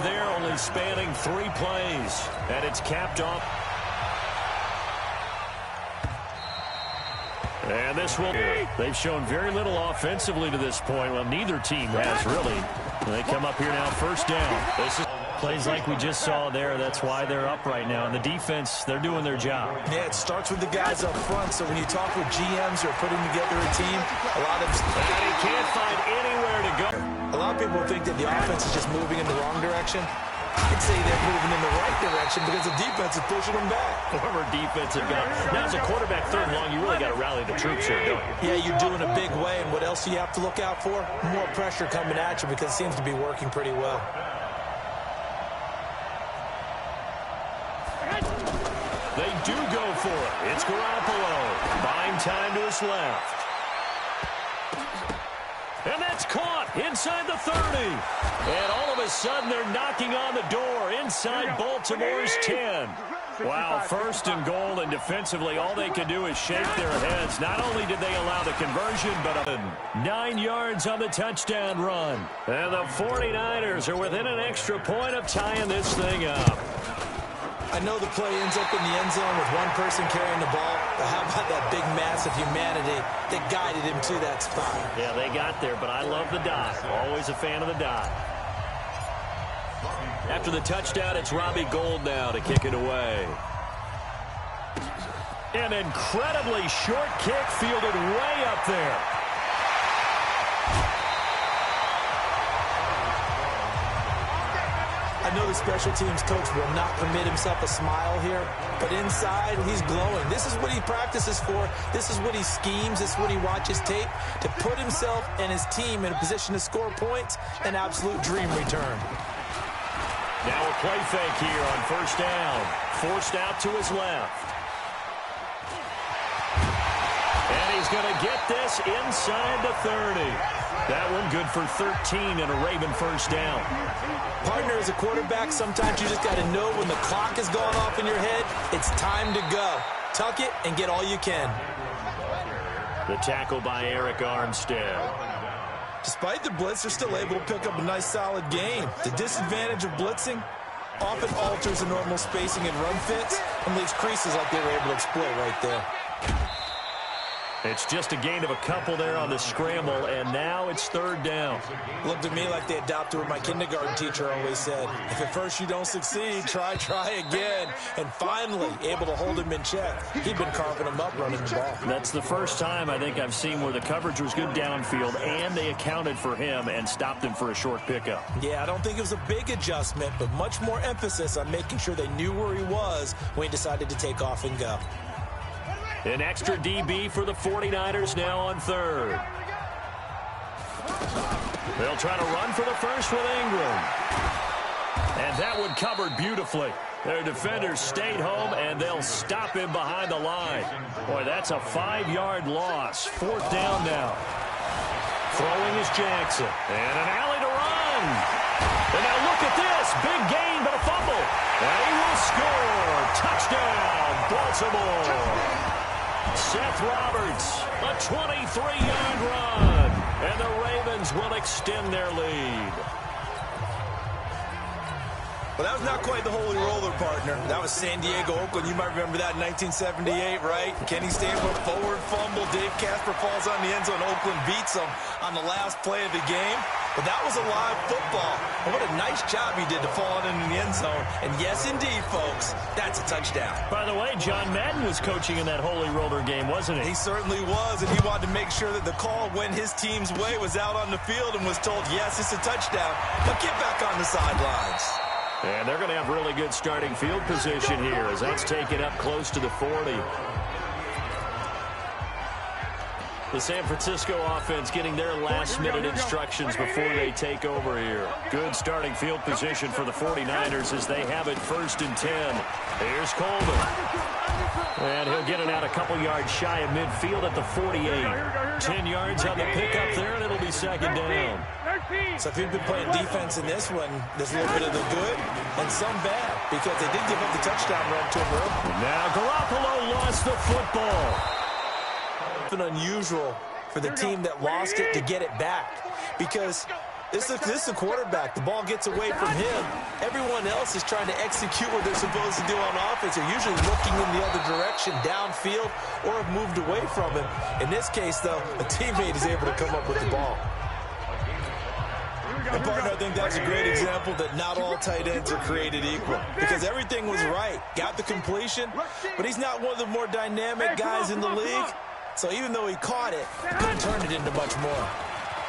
drive there, only spanning 3 plays. And it's capped off. And this will. They've shown very little offensively to this point. Well, neither team has really. And they come up here now, first down. This is plays like we just saw there. That's why they're up right now. And the defense, they're doing their job. Yeah, it starts with the guys up front. So when you talk with GMs who are putting together a team, a lot of and he can't find anywhere to go. A lot of people think that the offense is just moving in the wrong direction. I'd say they're moving in the right direction because the defense is pushing them back. Former defensive guy. Now, as a quarterback, third and long, you really got to rally the troops here, don't you? Yeah, you're doing a big way. And what else do you have to look out for? More pressure coming at you because it seems to be working pretty well. They do go for it. It's Garoppolo. Buying time to his left. And that's caught inside the 30. And all of a sudden, they're knocking on the door inside Baltimore's 10. Wow, first and goal, and defensively, all they can do is shake their heads. Not only did they allow the conversion, but 9 yards on the touchdown run. And the 49ers are within an extra point of tying this thing up. I know the play ends up in the end zone with one person carrying the ball, but how about that big mass of humanity that guided him to that spot? Yeah, they got there, but I love the dive. Always a fan of the dive. After the touchdown, it's Robbie Gould now to kick it away. An incredibly short kick fielded way up there. I know the special teams coach will not permit himself a smile here, but inside, he's glowing. This is what he practices for. This is what he schemes. This is what he watches tape to put himself and his team in a position to score points. An absolute dream return. Now a play fake here on first down. Forced out to his left. And he's going to get this inside the 30. That one good for 13 and a Raven first down. Partner, as a quarterback, sometimes you just got to know when the clock has gone off in your head, it's time to go. Tuck it and get all you can. The tackle by Eric Armstead. Despite the blitz, they're still able to pick up a nice, solid gain. The disadvantage of blitzing often alters the normal spacing and run fits and leaves creases like they were able to exploit right there. It's just a gain of a couple there on the scramble, and now it's third down. Looked to me like they adopted what my kindergarten teacher always said. If at first you don't succeed, try again. And finally, able to hold him in check. He'd been carving him up running the ball. That's the first time I think I've seen where the coverage was good downfield, and they accounted for him and stopped him for a short pickup. Yeah, I don't think it was a big adjustment, but much more emphasis on making sure they knew where he was when he decided to take off and go. An extra DB for the 49ers now on third. They'll try to run for the first with Ingram. And that one covered beautifully. Their defenders stayed home, and they'll stop him behind the line. Boy, that's a 5-yard loss. Fourth down now. Throwing is Jackson. And an alley to run. And now look at this. Big gain, but a fumble. And he will score. Touchdown, Baltimore. Seth Roberts, a 23-yard run, and the Ravens will extend their lead. Well, that was not quite the holy roller, partner. That was San Diego, Oakland. You might remember that in 1978, right? Kenny Stanford forward fumble. Dave Casper falls on the end zone. Oakland beats him on the last play of the game. But that was a live football. And what a nice job he did to fall in the end zone. And yes, indeed, folks, that's a touchdown. By the way, John Madden was coaching in that holy roller game, wasn't he? He certainly was, and he wanted to make sure that the call went his team's way, was out on the field and was told, yes, it's a touchdown, but get back on the sidelines. And they're going to have really good starting field position here as that's taken up close to the 40. The San Francisco offense getting their last-minute instructions before they take over here. Good starting field position for the 49ers as they have it first and 10. Here's Coleman. And he'll get it out a couple yards shy of midfield at the 48. 10 yards on the pickup there, and it'll be second down. So if you've been playing defense in this one, there's a little bit of the good and some bad because they did give up the touchdown run to him early. Now Garoppolo lost the football. Unusual for the team that lost it to get it back because This is the quarterback. The ball gets away from him. Everyone else is trying to execute what they're supposed to do on offense. They're usually looking in the other direction, downfield, or have moved away from him. In this case, though, a teammate is able to come up with the ball. And, partner, I think that's a great example that not all tight ends are created equal, because everything was right. Got the completion, but he's not one of the more dynamic guys in the league. So even though he caught it, couldn't turn it into much more.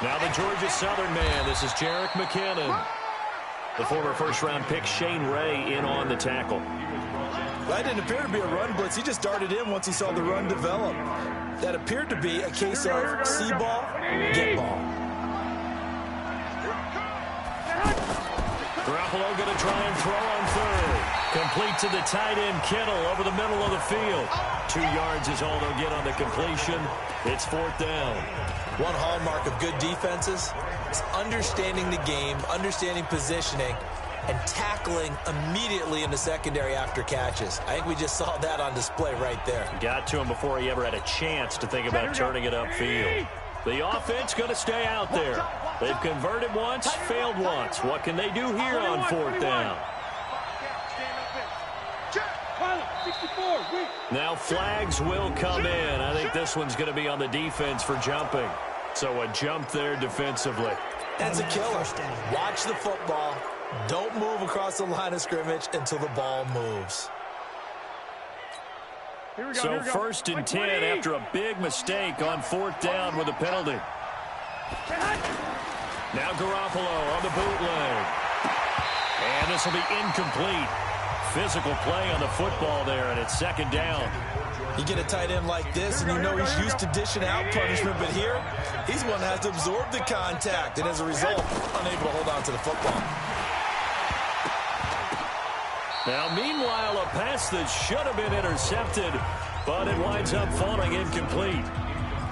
Now the Georgia Southern man, this is Jerick McKinnon. The former first-round pick Shane Ray in on the tackle. That didn't appear to be a run blitz. He just darted in once he saw the run develop. That appeared to be a case of see ball, get ball. Garoppolo going to try and throw on third. Complete to the tight end, Kittle, over the middle of the field. 2 yards is all they'll get on the completion. It's 4th down. One hallmark of good defenses is understanding the game, understanding positioning, and tackling immediately in the secondary after catches. I think we just saw that on display right there. Got to him before he ever had a chance to think about turning it upfield. The offense going to stay out there. They've converted once, failed once. What can they do here on 4th down? Now flags will come in. I think this one's going to be on the defense for jumping. So a jump there defensively. That's a killer. Watch the football. Don't move across the line of scrimmage until the ball moves. So 1st and 10 after a big mistake on 4th down with a penalty. Now Garoppolo on the bootleg. And this will be incomplete. Physical play on the football there, and it's 2nd down. You get a tight end like this, and you know he's used to dishing out punishment, but here, he's one that has to absorb the contact, and as a result, unable to hold on to the football. Now, meanwhile, a pass that should have been intercepted, but it winds up falling incomplete.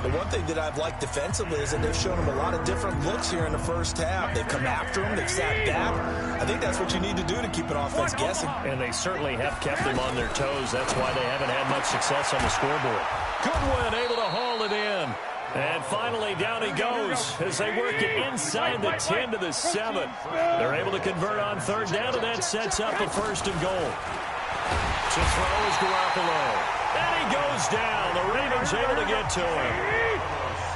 The one thing that I've liked defensively is that they've shown him a lot of different looks here in the first half. They've come after him. They've sat back. I think that's what you need to do to keep an offense guessing. And they certainly have kept them on their toes. That's why they haven't had much success on the scoreboard. Goodwin able to haul it in. And finally, down he goes as they work it inside the 10 to the 7. They're able to convert on 3rd down, and that sets up a 1st and goal. To throw is Garoppolo. And he goes down. The Ravens able to get to him.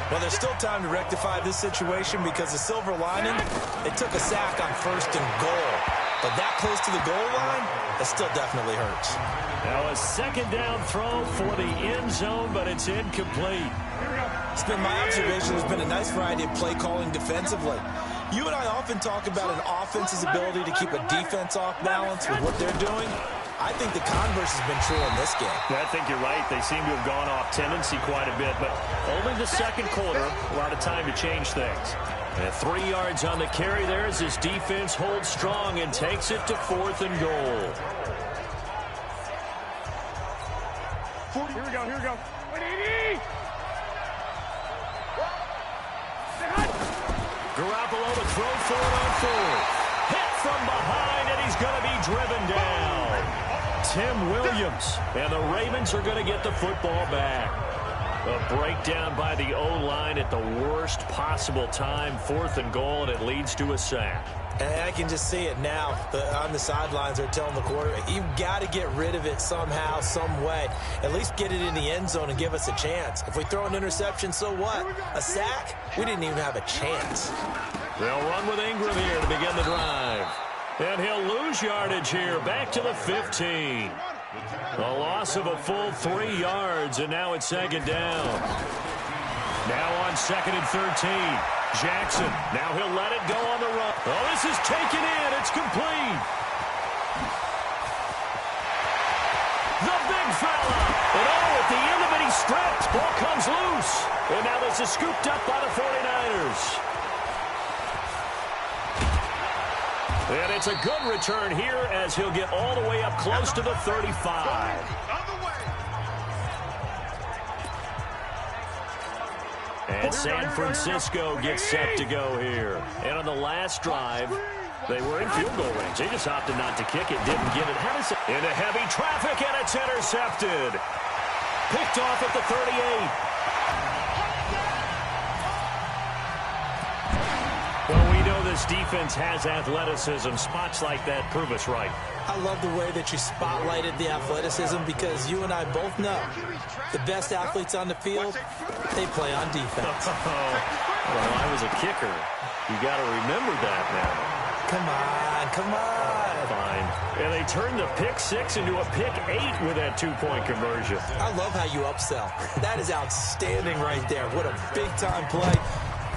Well, there's still time to rectify this situation because the silver lining, they took a sack on 1st and goal. But that close to the goal line, that still definitely hurts. Now a 2nd down throw for the end zone, but it's incomplete. It's been my observation. There's been a nice variety of play calling defensively. You and I often talk about an offense's ability to keep a defense off balance with what they're doing. I think the converse has been true in this game. I think you're right. They seem to have gone off tendency quite a bit, but only the 2nd quarter, a lot of time to change things. And 3 yards on the carry there as his defense holds strong and takes it to 4th and goal. Here we go. Garoppolo to throw for it on 4th. Hit from behind, and he's going to be driven down. Tim Williams, and the Ravens are going to get the football back. A breakdown by the O-line at the worst possible time, 4th and goal, and it leads to a sack. And I can just see it now. On the sidelines, they're telling the quarterback, you've got to get rid of it somehow, some way. At least get it in the end zone and give us a chance. If we throw an interception, so what? A sack? We didn't even have a chance. They'll run with Ingram here to begin the drive. And he'll lose yardage here, back to the 15. A loss of a full 3 yards, and now it's 2nd down. Now on 2nd and 13. Jackson, now he'll let it go on the run. Oh, this is taken in. It's complete. The big fella. And at the end of it, he's stripped. Ball comes loose. And now this is scooped up by the 49ers. And it's a good return here as he'll get all the way up close to the 35. And San Francisco gets set to go here. And on the last drive, they were in field goal range. They just opted not to kick it, didn't get it. How does it? Into heavy traffic, and it's intercepted. Picked off at the 38. Well, we know This defense has athleticism. Spots like that prove us right. I love the way that you spotlighted the athleticism because you and I both know the best athletes on the field, they play on defense. Well, I was a kicker. You got to remember that now. Come on, come on. Fine. And they turned the pick 6 into a pick 8 with that 2-point conversion. I love how you upsell. That is outstanding right there. What a big-time play.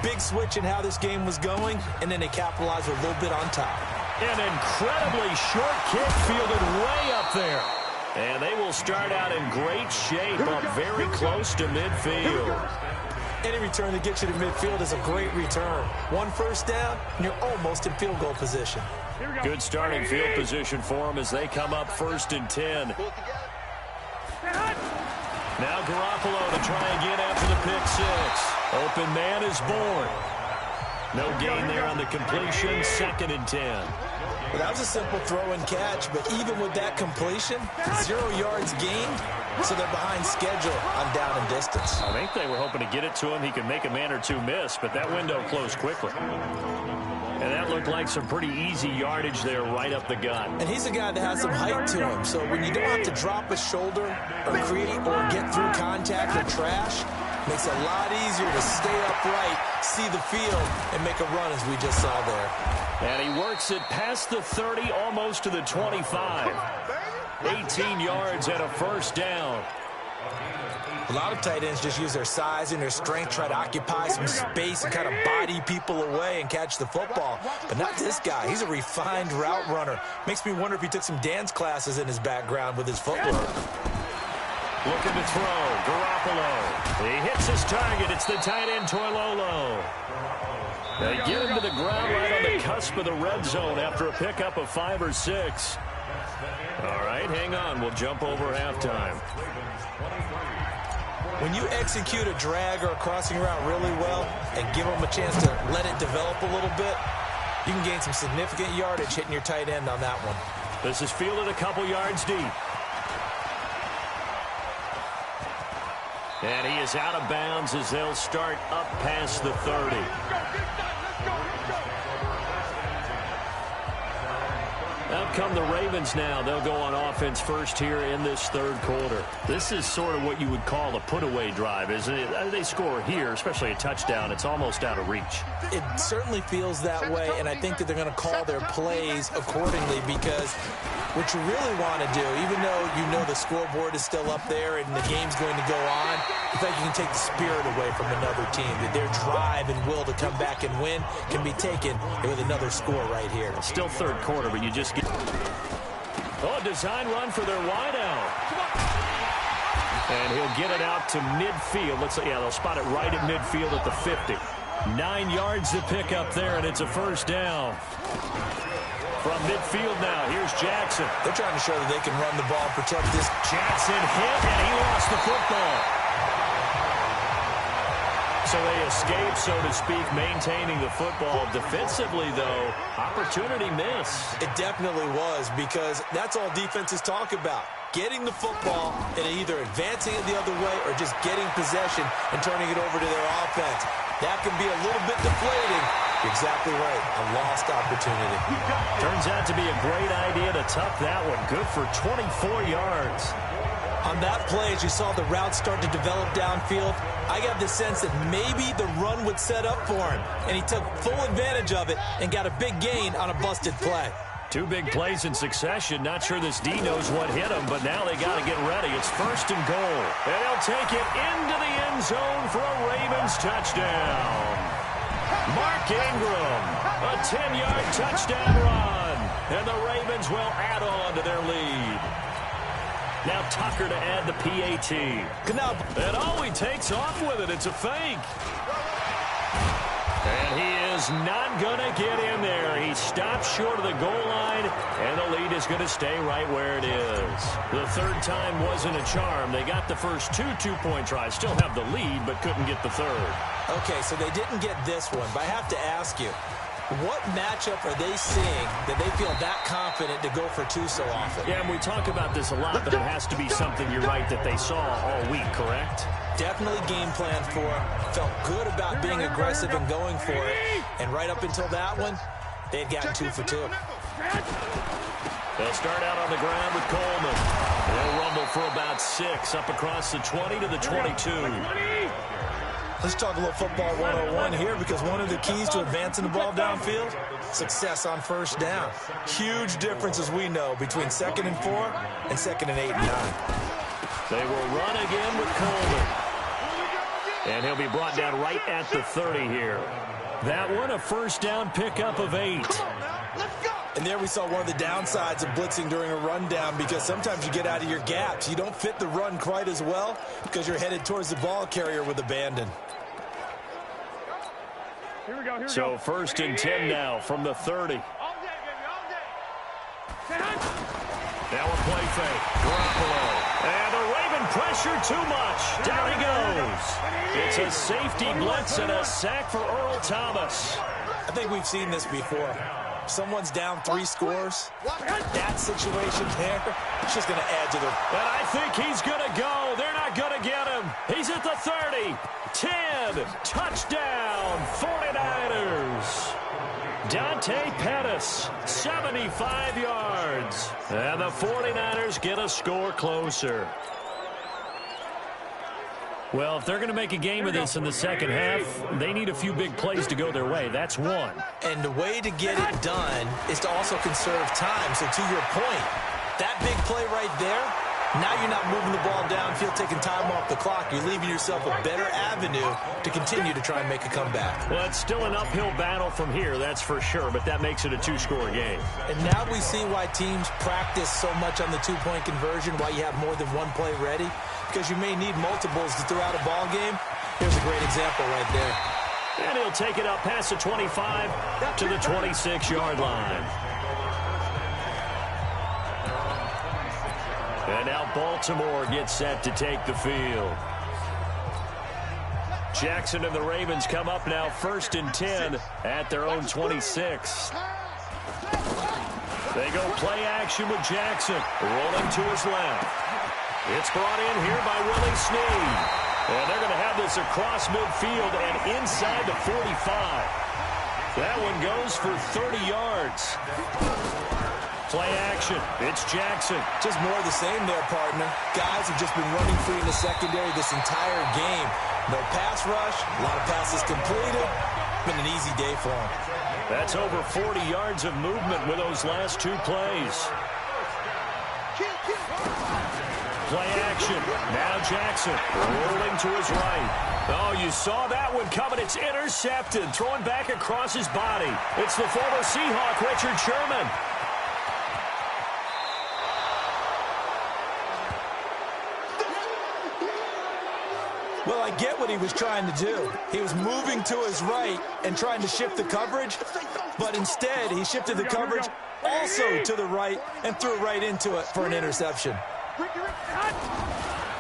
Big switch in how this game was going, and then they capitalized a little bit on top. An incredibly short kick fielded way up there. And they will start out in great shape, up very close to midfield. Any return that gets you to midfield is a great return. One first down, and you're almost in field goal position. Good starting field position for them as they come up 1st and 10. Now Garoppolo to try again after the pick 6. Open man is born. No gain there on the completion, 2nd and 10. Well, that was a simple throw and catch, but even with that completion, 0 yards gained, so they're behind schedule on down and distance. I think they were hoping to get it to him. He could make a man or two miss, but that window closed quickly. And that looked like some pretty easy yardage there right up the gut. And he's a guy that has some height to him, so when you don't have to drop a shoulder or create or get through contact or trash, makes it a lot easier to stay upright, see the field, and make a run as we just saw there. And he works it past the 30, almost to the 25. 18 yards and a first down. A lot of tight ends just use their size and their strength, try to occupy some space and kind of body people away and catch the football. But not this guy. He's a refined route runner. Makes me wonder if he took some dance classes in his background with his footwork. Looking to throw. Garoppolo. He hits his target. It's the tight end, Toilolo. They get him to the ground right on the cusp of the red zone after a pickup of 5 or 6. All right, hang on. We'll jump over halftime. When you execute a drag or a crossing route really well and give them a chance to let it develop a little bit, you can gain some significant yardage hitting your tight end on that one. This is fielded a couple yards deep. And he is out of bounds as they'll start up past the 30. Out come the Ravens now. They'll go on offense first here in this 3rd quarter. This is sort of what you would call a put-away drive, isn't it? They score here, especially a touchdown. It's almost out of reach. It certainly feels that way, and I think that they're going to call their plays accordingly because what you really want to do, even though you know the scoreboard is still up there and the game's going to go on, in fact, you can take the spirit away from another team. That their drive and will to come back and win can be taken with another score right here. It's still 3rd quarter, but you just get... Oh, design run for their wideout. And he'll get it out to midfield. Yeah, they'll spot it right at midfield at the 50. 9 yards to pick up there, and it's a first down. From midfield now, here's Jackson. They're trying to show that they can run the ball, protect this. Jackson hit, and he lost the football. So they escape, so to speak, maintaining the football. Defensively, though, opportunity miss. It definitely was, because that's all defenses talk about. Getting the football and either advancing it the other way or just getting possession and turning it over to their offense. That can be a little bit deflating. You're exactly right. A lost opportunity. Turns out to be a great idea to tuck that one. Good for 24 yards. On that play, as you saw the route start to develop downfield, I got the sense that maybe the run would set up for him. And he took full advantage of it and got a big gain on a busted play. 2 big plays in succession. Not sure this D knows what hit him, but now they got to get ready. It's 1st and goal. And they'll take it into the end zone for a Ravens touchdown. Mark Ingram, a 10-yard touchdown run. And the Ravens will add on to their lead. Now Tucker to add the PAT. And oh, he takes off with it. It's a fake. And he is not going to get in there. He stops short of the goal line, and the lead is going to stay right where it is. The 3rd time wasn't a charm. They got the first 2 two-point tries. Still have the lead, but couldn't get the 3rd. Okay, so they didn't get this one, but I have to ask you, what matchup are they seeing that they feel that confident to go for 2 so often? Yeah, and we talk about this a lot, but it has to be something, you're right, that they saw all week, correct? definitely game planned for, felt good about being aggressive and going for it. And right up until that one, they had gotten 2 for 2. They'll start out on the ground with Coleman. They'll rumble for about 6 up across the 20 to the 22. Let's talk a little football 101 here, because one of the keys to advancing the ball downfield, success on first down. Huge difference, as we know, between 2nd and 4 and 2nd and 8 and 9. They will run again with Coleman. And he'll be brought down right at the 30 here. That one, a first down pickup of 8. And there we saw one of the downsides of blitzing during a rundown, because sometimes you get out of your gaps. You don't fit the run quite as well because you're headed towards the ball carrier with abandon. Here we go. So 1st and 10 now from the 30. Now a play fake. Garoppolo. And the Raven pressure too much. Down he goes. It's a safety blitz and a sack for Earl Thomas. I think we've seen this before. Someone's down 3 scores. That situation there, it's just going to add to the... And I think he's going to go. They're not going to get him. He's at the 30. 10. Touchdown, 49ers. Dante Pettis, 75 yards. And the 49ers get a score closer. Well, if they're going to make a game of this in the second half, they need a few big plays to go their way. That's one. And the way to get it done is to also conserve time. So to your point, that big play right there, now you're not moving the ball downfield, taking time off the clock. You're leaving yourself a better avenue to continue to try and make a comeback. Well, it's still an uphill battle from here, that's for sure, but that makes it a 2-score game. And now we see why teams practice so much on the 2-point conversion, why you have more than one play ready, because you may need multiples to throw out a ball game. Here's a great example right there. And he'll take it up past the 25 to the 26-yard line. And now Baltimore gets set to take the field. Jackson and the Ravens come up now 1st and 10 at their own 26. They go play action with Jackson, rolling to his left. It's brought in here by Willie Snead. And they're going to have this across midfield and inside the 45. That one goes for 30 yards. Play action. It's Jackson. Just more of the same there, partner. Guys have just been running free in the secondary this entire game. No pass rush, a lot of passes completed. Been an easy day for them. That's over 40 yards of movement with those last 2 plays. Play action. Now Jackson rolling to his right. Oh, you saw that one coming. It's intercepted. Throwing back across his body. It's the former Seahawk, Richard Sherman. Well, I get what he was trying to do. He was moving to his right and trying to shift the coverage, but instead he shifted the coverage also to the right and threw right into it for an interception.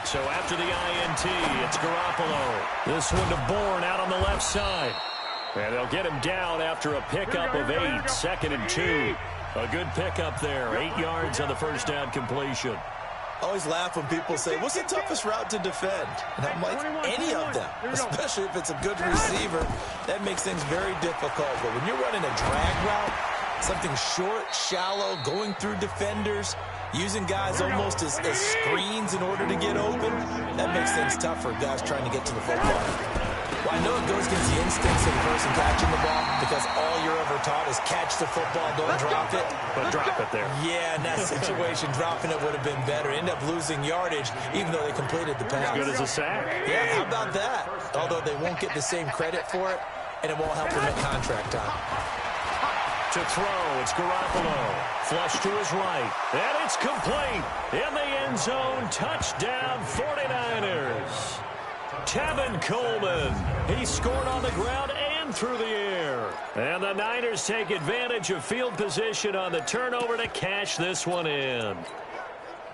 So after the INT, it's Garoppolo. This one to Bourne out on the left side. And they'll get him down after a pickup of 8, 2nd and 2. A good pickup there, 8 yards on the first down completion. I always laugh when people say, what's the toughest route to defend? And I'm like, any of them, especially if it's a good receiver. That makes things very difficult. But when you're running a drag route, something short, shallow, going through defenders, using guys almost as screens in order to get open, that makes things tough for guys trying to get to the football. Well, I know it goes against the instincts of the person catching the ball, because all you're ever taught is catch the football, don't drop it. But drop it there. Yeah, in that situation, dropping it would have been better. End up losing yardage, even though they completed the pass. As good as a sack. Yeah, how about that? Although they won't get the same credit for it, and it won't help them at contract time. To throw, it's Garoppolo. Flush to his right. And it's complete. In the end zone, touchdown 49ers. Tevin Coleman. He scored on the ground and through the air. And the Niners take advantage of field position on the turnover to cash this one in.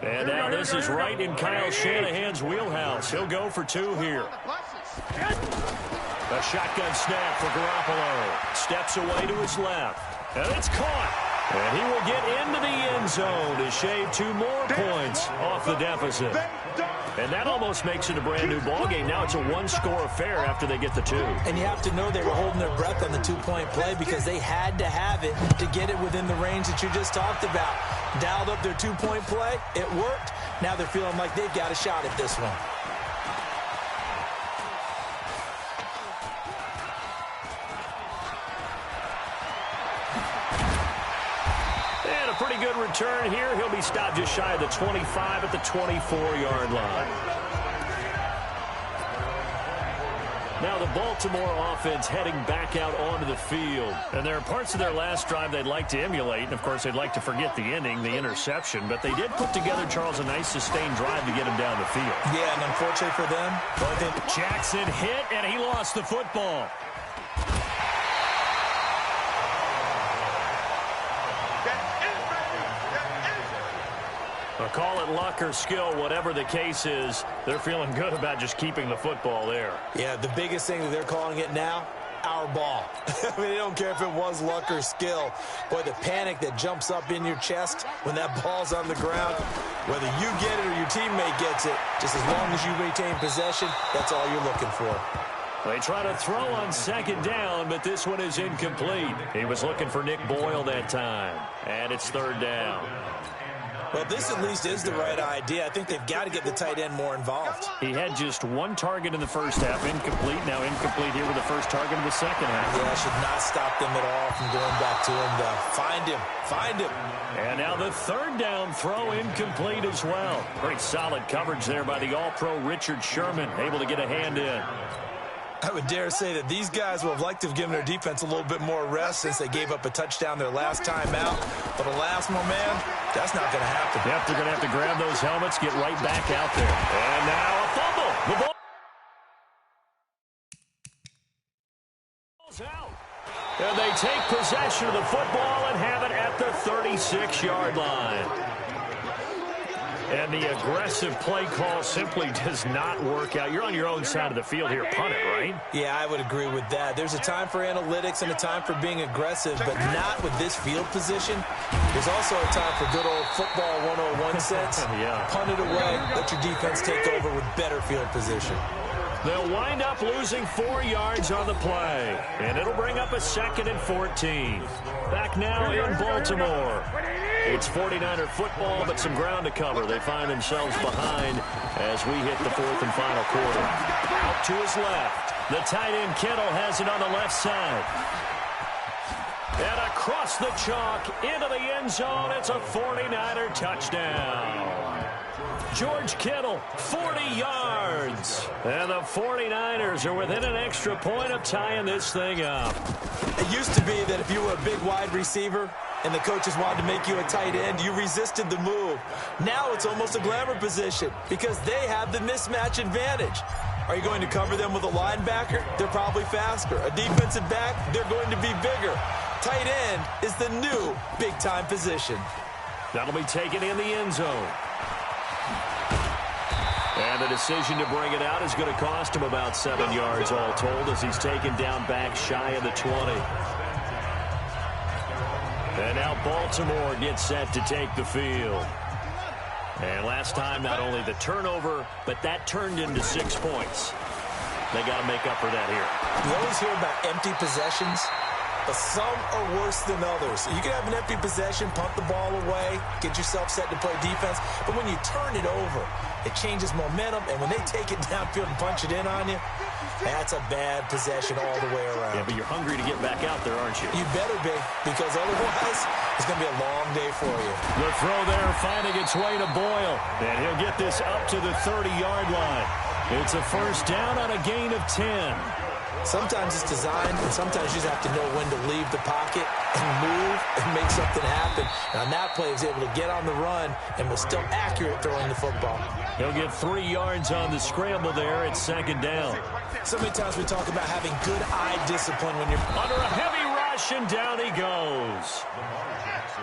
And now this is right in Kyle Shanahan's wheelhouse. He'll go for 2 here. A shotgun snap for Garoppolo. Steps away to his left. And it's caught. And he will get into the end zone to shave 2 more points off the deficit. And that almost makes it a brand-new ballgame. Now it's a 1-score affair after they get the 2. And you have to know they were holding their breath on the 2-point play because they had to have it to get it within the range that you just talked about. Dialed up their 2-point play. It worked. Now they're feeling like they've got a shot at this one. Pretty good return here. He'll be stopped just shy of the 25 at the 24-yard line. Now the Baltimore offense heading back out onto the field. And there are parts of their last drive they'd like to emulate. And, of course, they'd like to forget the ending, the interception. But they did put together, Charles, a nice sustained drive to get him down the field. Yeah, and unfortunately for them, I think Jackson hit, and he lost the football. Call it luck or skill, whatever the case is, they're feeling good about just keeping the football there. Yeah, the biggest thing that they're calling it now, our ball. I mean, they don't care if it was luck or skill. Boy, the panic that jumps up in your chest when that ball's on the ground, whether you get it or your teammate gets it, just as long as you retain possession, that's all you're looking for. They try to throw on second down, but this one is incomplete. He was looking for Nick Boyle that time, and it's third down. Well, this at least is the right idea. I think they've got to get the tight end more involved. He had just 1 target in the first half, incomplete. Now incomplete here with the first target of the second half. Yeah, should not stop them at all from going back to him, though. Find him. And now the third down throw incomplete as well. Pretty solid coverage there by the All-Pro Richard Sherman, able to get a hand in. I would dare say that these guys would have liked to have given their defense a little bit more rest since they gave up a touchdown their last time out. But alas, my man, that's not going to happen. Yep, they're going to have to grab those helmets, get right back out there. And now a fumble. The ball's out. And they take possession of the football and have it at the 36-yard line. And the aggressive play call simply does not work out. You're on your own side of the field here. Punt it, right? Yeah, I would agree with that. There's a time for analytics and a time for being aggressive, but not with this field position. There's also a time for good old football 101 sense. Yeah. Punt it away. Let your defense take over with better field position. They'll wind up losing 4 yards on the play. And it'll bring up a 2nd and 14. Back now in Baltimore. It's 49er football, but some ground to cover. They find themselves behind as we hit the 4th and final quarter. Out to his left. The tight end Kittle has it on the left side. And across the chalk into the end zone. It's a 49er touchdown. George Kittle, 40 yards. And the 49ers are within an extra point of tying this thing up. It used to be that if you were a big wide receiver and the coaches wanted to make you a tight end, you resisted the move. Now it's almost a glamour position because they have the mismatch advantage. Are you going to cover them with a linebacker? They're probably faster. A defensive back? They're going to be bigger. Tight end is the new big-time position. That'll be taken in the end zone. And the decision to bring it out is going to cost him about 7 yards all told as he's taken down back shy of the 20. And now Baltimore gets set to take the field. And last time, not only the turnover, but that turned into 6 points. They got to make up for that here. You always hear about empty possessions, but some are worse than others. You can have an empty possession, punt the ball away, get yourself set to play defense, but when you turn it over, it changes momentum, and when they take it downfield and punch it in on you, that's a bad possession all the way around. Yeah, but you're hungry to get back out there, aren't you? You better be, because otherwise it's going to be a long day for you. The throw there finding its way to Boyle, and he'll get this up to the 30-yard line. It's a first down on a gain of 10. Sometimes it's designed, and sometimes you just have to know when to leave the pocket and move and make something happen. And on that play, he was able to get on the run and was still accurate throwing the football. He'll get 3 yards on the scramble there at second down. So many times we talk about having good eye discipline when you're under a heavy rush, and down he goes.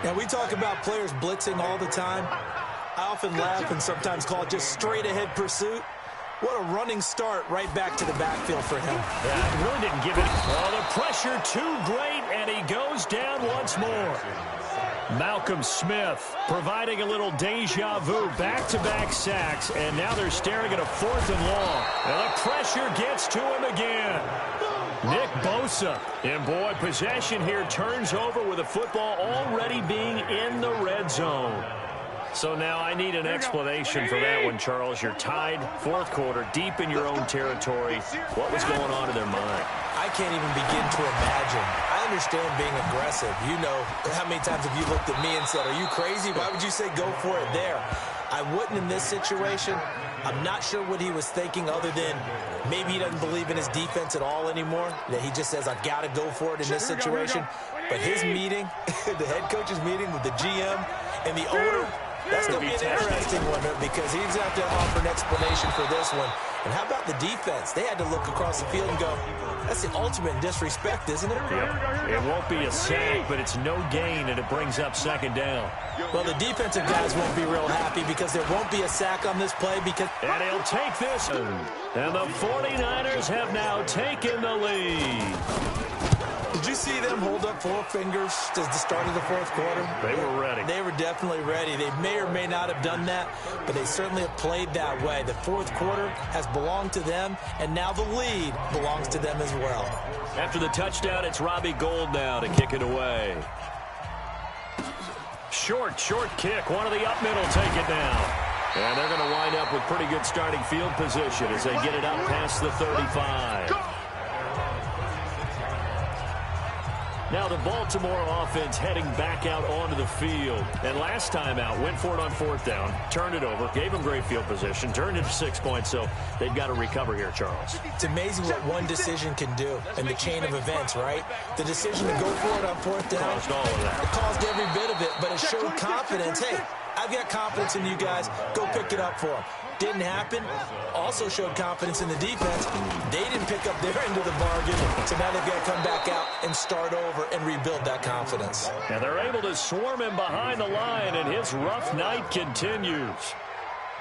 Now, we talk about players blitzing all the time. I often laugh and sometimes call it just straight-ahead pursuit. What a running start right back to the backfield for him. Yeah, he really didn't give it. Oh, the pressure too great, and he goes down once more. Malcolm Smith providing a little deja vu, back-to-back sacks, and now they're staring at a 4th and long. And the pressure gets to him again. Nick Bosa, and boy, possession here turns over with the football already being in the red zone. So now I need an explanation for that one, Charles. You're tied, 4th quarter, deep in your own territory. What was going on in their mind? I can't even begin to imagine. I understand being aggressive. You know, how many times have you looked at me and said, are you crazy? Why would you say go for it there? I wouldn't in this situation. I'm not sure what he was thinking other than maybe he doesn't believe in his defense at all anymore. That he just says, I've got to go for it in this situation. But his meeting, the head coach's meeting with the GM and the owner, that's going to be an interesting one because he's going to have to offer an explanation for this one. And how about the defense? They had to look across the field and go, that's the ultimate disrespect, isn't it? Yep. It won't be a sack, but it's no gain, and it brings up 2nd down. Well, the defensive guys won't be real happy because there won't be a sack on this play because... And he'll take this. And the 49ers have now taken the lead. Did you see them hold up 4 fingers at the start of the 4th quarter? They were ready. They were definitely ready. They may or may not have done that, but they certainly have played that way. The 4th quarter has belonged to them, and now the lead belongs to them as well. After the touchdown, it's Robbie Gould now to kick it away. Short kick. One of the up middle take it down. And they're going to wind up with pretty good starting field position as they get it up past the 35. Now the Baltimore offense heading back out onto the field. And last time out, went for it on 4th down, turned it over, gave them great field position, turned it to 6 points, so they've got to recover here, Charles. It's amazing what one decision can do in the chain of events, right? The decision to go for it on 4th down. Caused all of that. It caused every bit of it, but it showed confidence. Hey, I've got confidence in you guys. Go pick it up for them. Didn't happen. Also showed confidence in the defense. They didn't pick up their end of the bargain, so now they've got to come back out and start over and rebuild that confidence. And they're able to swarm him behind the line, and his rough night continues.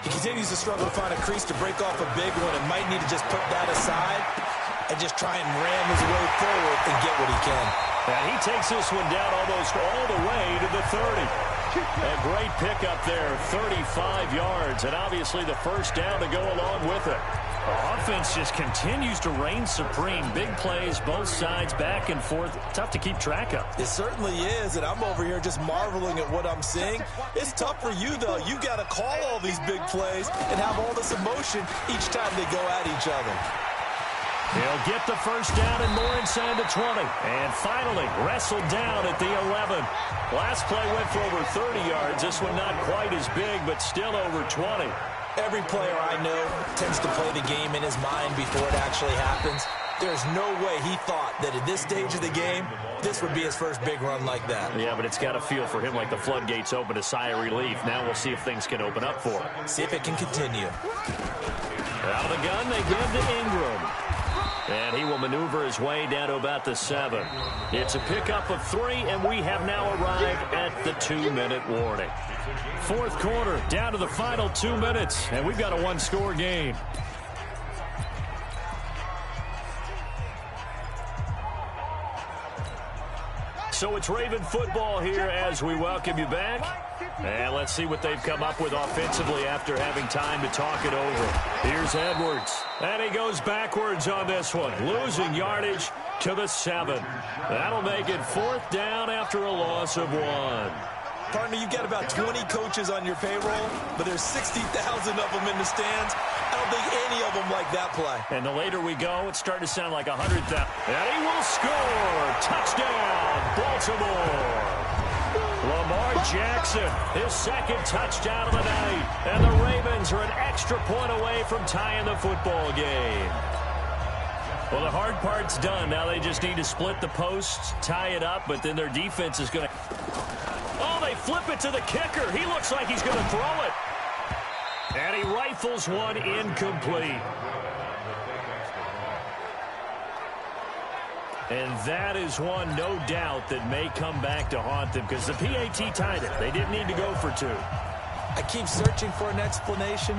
He continues to struggle to find a crease to break off a big one and might need to just put that aside and just try and ram his way forward and get what he can. And he takes this one down almost all the way to the 30. A great pickup there, 35 yards, and obviously the 1st down to go along with it. The offense just continues to reign supreme. Big plays, both sides, back and forth. Tough to keep track of. It certainly is, and I'm over here just marveling at what I'm seeing. It's tough for you, though. You got to call all these big plays and have all this emotion each time they go at each other. He'll get the 1st down and more inside the 20. And finally, wrestled down at the 11. Last play went for over 30 yards. This one not quite as big, but still over 20. Every player I know tends to play the game in his mind before it actually happens. There's no way he thought that at this stage of the game, this would be his first big run like that. Yeah, but it's got to feel for him like the floodgates open, a sigh of relief. Now we'll see if things can open up for him. See if it can continue. Out of the gun, they give to Ingram. And he will maneuver his way down to about the 7. It's a pickup of 3, and we have now arrived at the 2-minute warning. 4th quarter, down to the final 2 minutes, and we've got a 1-score game. So it's Raven football here as we welcome you back. And let's see what they've come up with offensively after having time to talk it over. Here's Edwards. And he goes backwards on this one, losing yardage to the 7. That'll make it 4th down after a loss of 1. Partner, you've got about 20 coaches on your payroll, but there's 60,000 of them in the stands. I don't think any of them like that play. And the later we go, it's starting to sound like 100,000. And he will score. Touchdown, Baltimore. Lamar Jackson, his 2nd touchdown of the night. And the Ravens are an extra point away from tying the football game. Well, the hard part's done. Now they just need to split the posts, tie it up, but then their defense is going to... Oh, they flip it to the kicker. He looks like he's going to throw it. And he rifles one incomplete. And that is one, no doubt, that may come back to haunt them because the PAT tied it. They didn't need to go for 2. I keep searching for an explanation.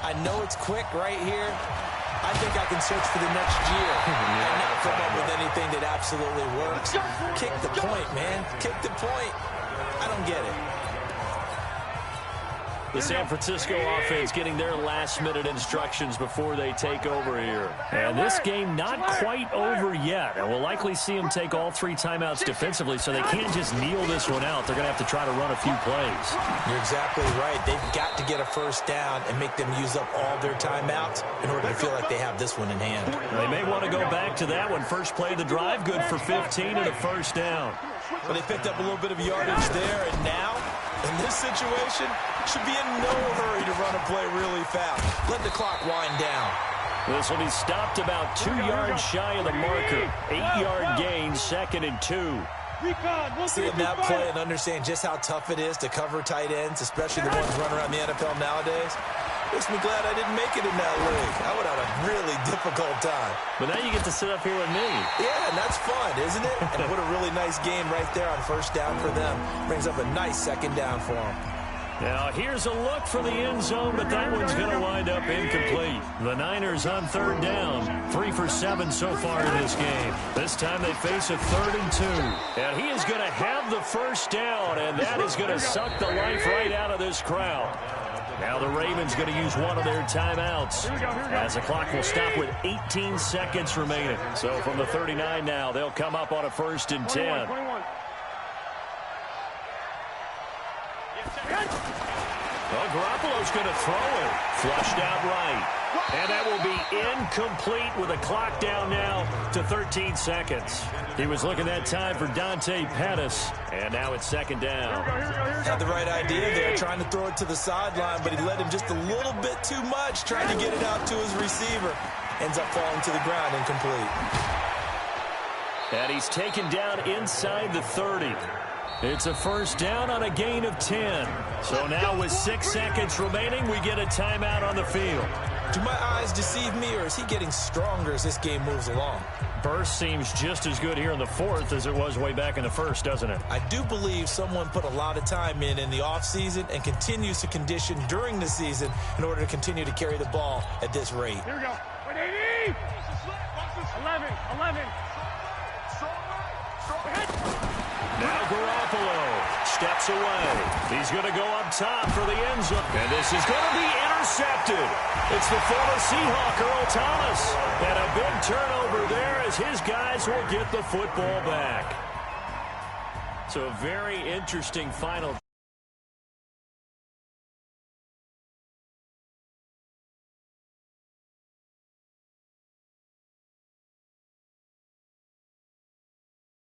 I know it's quick right here. I think I can search for the next year and not come up with anything that absolutely works. Kick the point, man. Kick the point. I don't get it. The San Francisco offense getting their last-minute instructions before they take over here. And this game not quite over yet. And we'll likely see them take all 3 timeouts defensively, so they can't just kneel this one out. They're going to have to try to run a few plays. You're exactly right. They've got to get a first down and make them use up all their timeouts in order to feel like they have this one in hand. They may want to go back to that one. First play of the drive, good for 15 and a first down. Well, they picked up a little bit of yardage there, and now, in this situation, should be in no hurry to run a play really fast. Let the clock wind down. This will be stopped about 2 yards shy of the marker. 8-yard gain, 2nd and 2. Seeing that play and understand just how tough it is to cover tight ends, especially the ones running around the NFL nowadays, makes me glad I didn't make it in that league. I would have had a really difficult time. But now you get to sit up here with me. Yeah, and that's fun, isn't it? And what a really nice game right there on first down for them. Brings up a nice 2nd down for them. Now, here's a look for the end zone, but that one's going to wind up incomplete. The Niners on 3rd down. 3 for 7 so far in this game. This time they face a 3rd and 2. And he is going to have the first down, and that is going to suck the life right out of this crowd. Now the Ravens going to use one of their timeouts as the clock will stop with 18 seconds remaining. So from the 39 now, they'll come up on a 1st and 10. Well, Garoppolo's going to throw it. Flushed out right. And that will be incomplete with a clock down now to 13 seconds. He was looking that time for Dante Pettis. And now it's 2nd down. Had the right idea there, trying to throw it to the sideline, but he let him just a little bit too much, trying to get it out to his receiver. Ends up falling to the ground, incomplete. And he's taken down inside the 30. It's a first down on a gain of 10. So now with 6 seconds remaining, we get a timeout on the field. Do my eyes deceive me, or is he getting stronger as this game moves along? Burst seems just as good here in the 4th as it was way back in the 1st, doesn't it? I do believe someone put a lot of time in the offseason and continues to condition during the season in order to continue to carry the ball at this rate. Here we go. 180. 11. Now Garoppolo steps away. He's going to go up top for the end zone. And this is going to be intercepted. It's the former Seahawk, Earl Thomas. And a big turnover there as his guys will get the football back. So a very interesting final